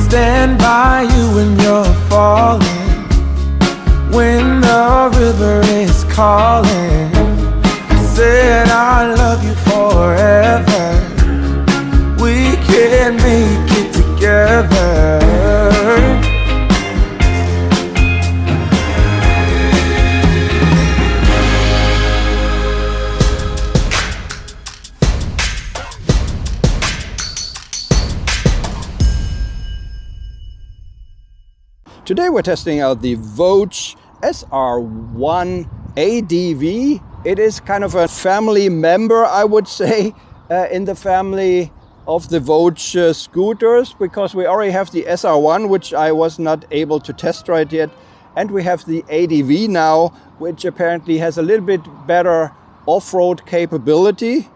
stand by you when you're falling, when the river is calling. I said I love you forever, we can make it together. Today we're testing out the VOGE SR1 ADV. It is kind of a family member, I would say, in the family of the VOGE scooters, because we already have the SR1, which I was not able to test ride yet, and we have the ADV now, which apparently has a little bit better off-road capability.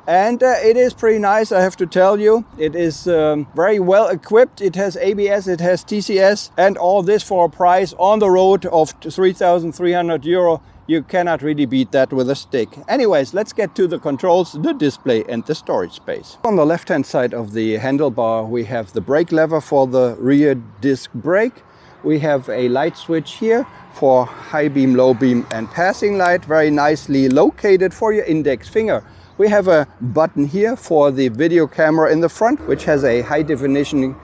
And it is pretty nice, I have to tell you. It is very well equipped. It has ABS, it has TCS, and all this for a price on the road of 3,300 euro. You cannot really beat that with a stick. Anyways, let's get to the controls, the display and the storage space. On the left hand side of the handlebar, we have the brake lever for the rear disc brake. We have a light switch here for high beam, low beam and passing light, very nicely located for your index finger. We have a button here for the video camera in the front, which has a high definition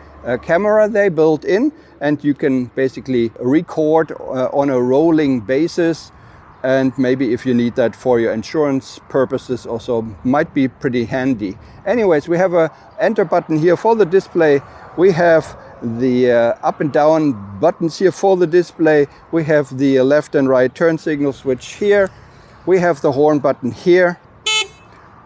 camera they built in, and you can basically record on a rolling basis, and maybe if you need that for your insurance purposes also might be pretty handy. Anyways, we have a enter button here for the display. We have the up and down buttons here for the display. We have the left and right turn signal switch here. We have the horn button here.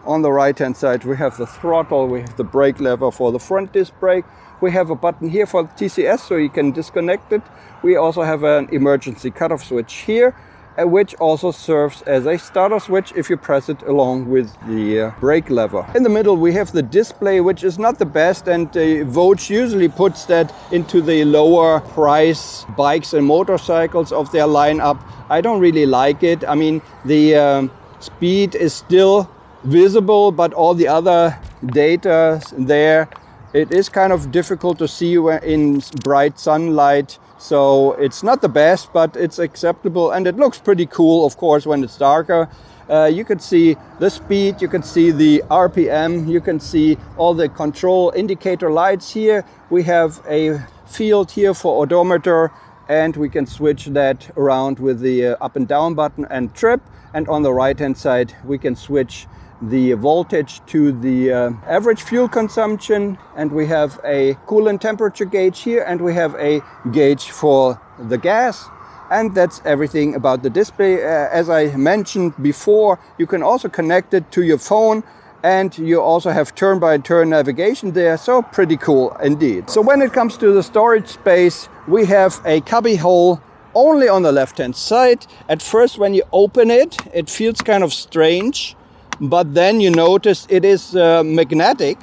On the right hand side we have the throttle, we have the brake lever for the front disc brake. We have a button here for the TCS so you can disconnect it. We also have an emergency cutoff switch here, which also serves as a starter switch if you press it along with the brake lever. In the middle we have the display, which is not the best, and VOGE usually puts that into the lower price bikes and motorcycles of their lineup. I don't really like it. I mean, the speed is still visible, but all the other data there, it is kind of difficult to see in bright sunlight. So it's not the best, but it's acceptable, and it looks pretty cool, of course, when it's darker. You can see the speed, you can see the RPM, you can see all the control indicator lights here. We have a field here for odometer, and we can switch that around with the up and down button and trip. And on the right hand side we can switch the voltage to the average fuel consumption, and we have a coolant temperature gauge here, and we have a gauge for the gas, and that's everything about the display. As I mentioned before, you can also connect it to your phone, and you also have turn-by-turn navigation there, so pretty cool indeed. So when it comes to the storage space, we have a cubby hole only on the left hand side. At first when you open it, it feels kind of strange, but then you notice it is magnetic,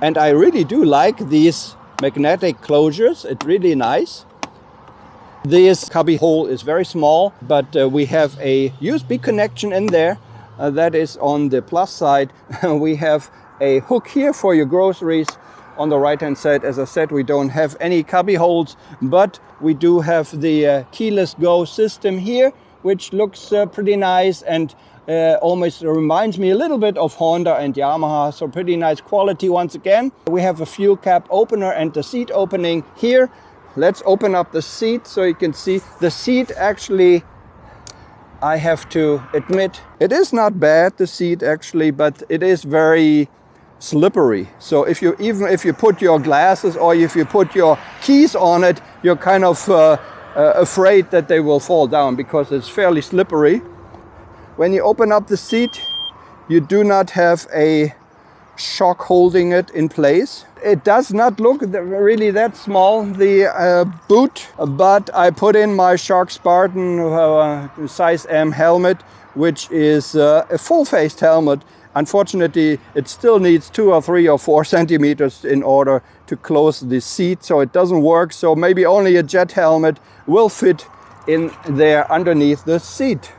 and I really do like these magnetic closures. It's really nice. This cubby hole is very small, but we have a USB connection in there. That is on the plus side. We have a hook here for your groceries. On the right hand side, as I said, we don't have any cubby holes, but we do have the keyless go system here, which looks pretty nice, and almost reminds me a little bit of Honda and Yamaha, so pretty nice quality once again. We have a fuel cap opener and the seat opening here. Let's open up the seat so you can see the seat. Actually, I have to admit, it is not bad, the seat actually, but it is very slippery. So if you put your glasses or if you put your keys on it, you're kind of afraid that they will fall down because it's fairly slippery. When you open up the seat, you do not have a shock holding it in place. It does not look really that small, the boot, but I put in my Shark Spartan size M helmet, which is a full-faced helmet. Unfortunately, it still needs 2 or 3 or 4 centimeters in order to close the seat, so it doesn't work. So maybe only a jet helmet will fit in there underneath the seat.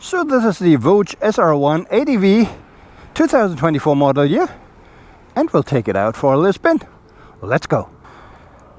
So this is the VOGE SR1 ADV 2024 model year, and we'll take it out for a little spin. Let's go.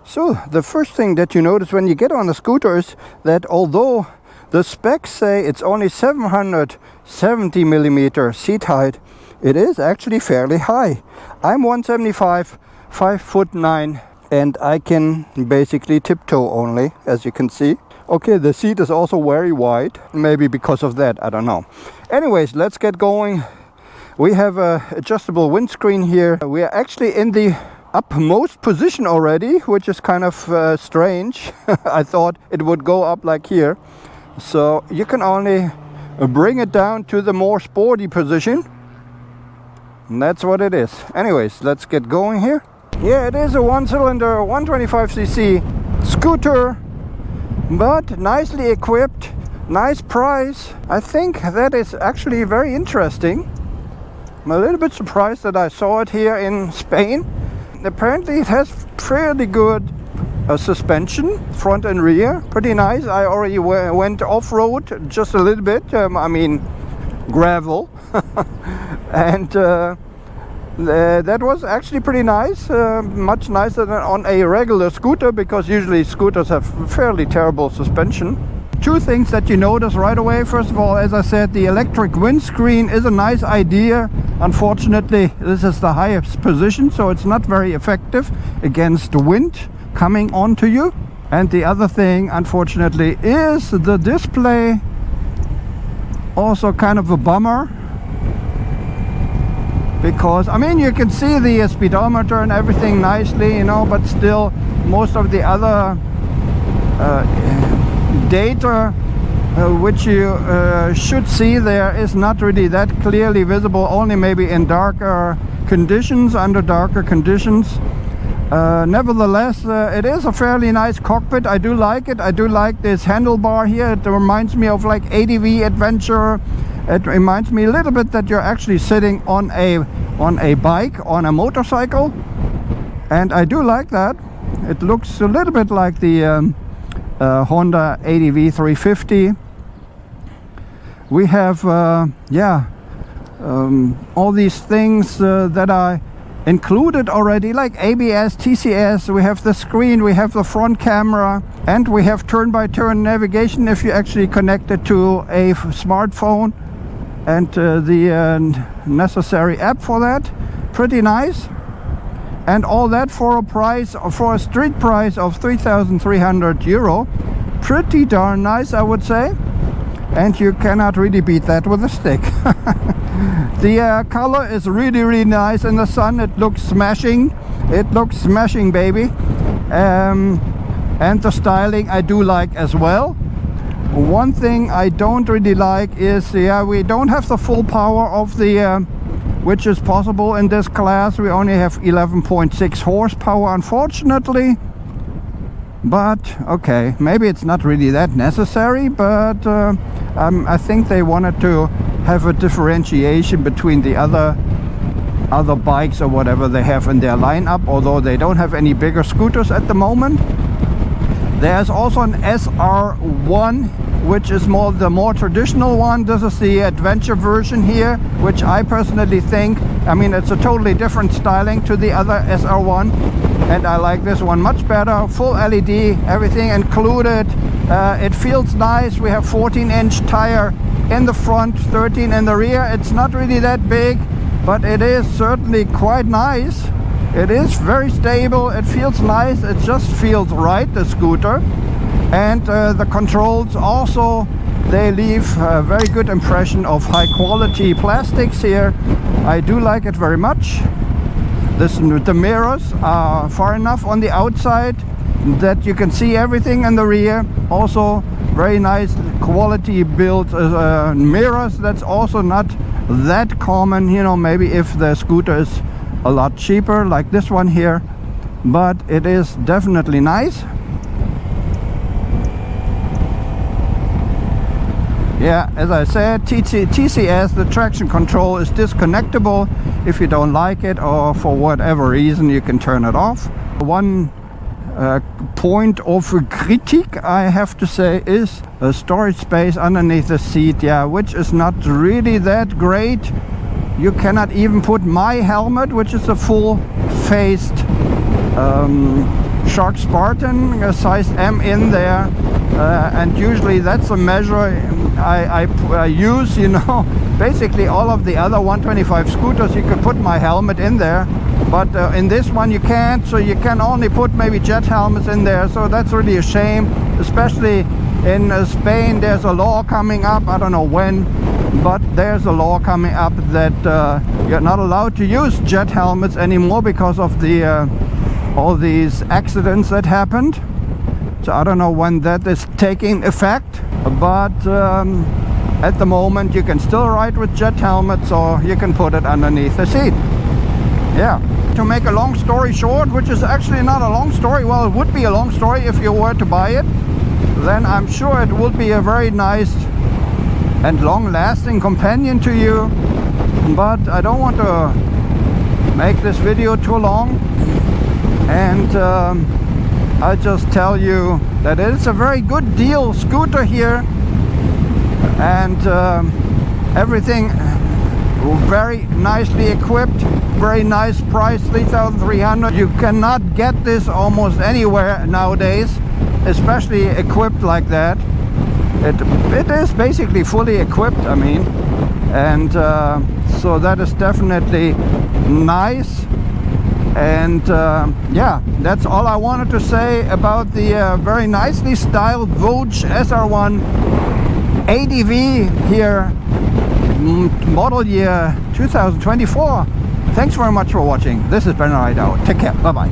So the first thing that you notice when you get on a scooter is that although the specs say it's only 770 millimeter seat height, it is actually fairly high. I'm 175, 5'9", and I can basically tiptoe only, as you can see. Okay, the seat is also very wide, maybe because of that, I don't know. Anyways, let's get going. We have a adjustable windscreen here. We are actually in the upmost position already, which is kind of strange. I thought it would go up like here. So you can only bring it down to the more sporty position. And that's what it is. Anyways, let's get going here. Yeah, it is a one-cylinder 125cc scooter, but nicely equipped, nice price. I think that is actually very interesting. I'm a little bit surprised that I saw it here in Spain. Apparently it has fairly good suspension, front and rear, pretty nice. I already went off-road just a little bit, I mean gravel, and that was actually pretty nice, much nicer than on a regular scooter, because usually scooters have fairly terrible suspension. Two things that you notice right away. First of all, as I said, the electric windscreen is a nice idea. Unfortunately, this is the highest position, so it's not very effective against the wind coming onto you. And the other thing, unfortunately, is the display. Also kind of a bummer, because I mean you can see the speedometer and everything nicely, you know, but still most of the other data which you should see there is not really that clearly visible, only maybe in darker conditions, under darker conditions. Nevertheless, it is a fairly nice cockpit. I do like it. I do like this handlebar here. It reminds me of like ADV adventure. It reminds me a little bit that you're actually sitting on a bike, on a motorcycle, and I do like that. It looks a little bit like the Honda ADV 350. We have all these things that are included already, like ABS, TCS. We have the screen, we have the front camera, and we have turn-by-turn navigation if you actually connect it to a smartphone, and the necessary app for that. Pretty nice. And all that for a street price of 3,300 euro. Pretty darn nice, I would say. And you cannot really beat that with a stick. The color is really, really nice in the sun. It looks smashing. It looks smashing, baby. And the styling I do like as well. One thing I don't really like is, we don't have the full power of the, which is possible in this class. We only have 11.6 horsepower, unfortunately. But okay, maybe it's not really that necessary, but I think they wanted to have a differentiation between the other bikes or whatever they have in their lineup, although they don't have any bigger scooters at the moment. There's also an SR1, which is the more traditional one. This is the adventure version here, which I personally think, I mean, it's a totally different styling to the other SR1, and I like this one much better. Full LED, everything included. It feels nice. We have 14-inch tire in the front, 13 in the rear. It's not really that big, but it is certainly quite nice. It is very stable. It feels nice. It just feels right, the scooter. And the controls also, they leave a very good impression of high quality plastics here. I do like it very much. The mirrors are far enough on the outside that you can see everything in the rear. Also very nice quality built mirrors. That's also not that common, you know, maybe if the scooter is a lot cheaper like this one here, but it is definitely nice. Yeah, as I said, TCS, the traction control, is disconnectable. If you don't like it or for whatever reason, you can turn it off. One point of critique, I have to say, is a storage space underneath the seat, yeah, which is not really that great. You cannot even put my helmet, which is a full-faced Shark Spartan, a size M, in there, and usually that's a measure I use, you know. Basically all of the other 125 scooters you could put my helmet in there, but in this one you can't, so you can only put maybe jet helmets in there, so that's really a shame. Especially in Spain, there's a law coming up, I don't know when, but there's a law coming up that you're not allowed to use jet helmets anymore because of the all these accidents that happened. So I don't know when that is taking effect, but at the moment you can still ride with jet helmets, or you can put it underneath the seat. Yeah. To make a long story short, which is actually not a long story, well, it would be a long story if you were to buy it, then I'm sure it would be a very nice and long-lasting companion to you. But I don't want to make this video too long, and I'll just tell you that it's a very good deal scooter here, and everything very nicely equipped, very nice price, 3,300. You cannot get this almost anywhere nowadays, especially equipped like that. It is basically fully equipped, I mean, and so that is definitely nice. And yeah, that's all I wanted to say about the very nicely styled VOGE SR1 ADV here, model year 2024. Thanks very much for watching. This is Bernard out. Take care. Bye bye.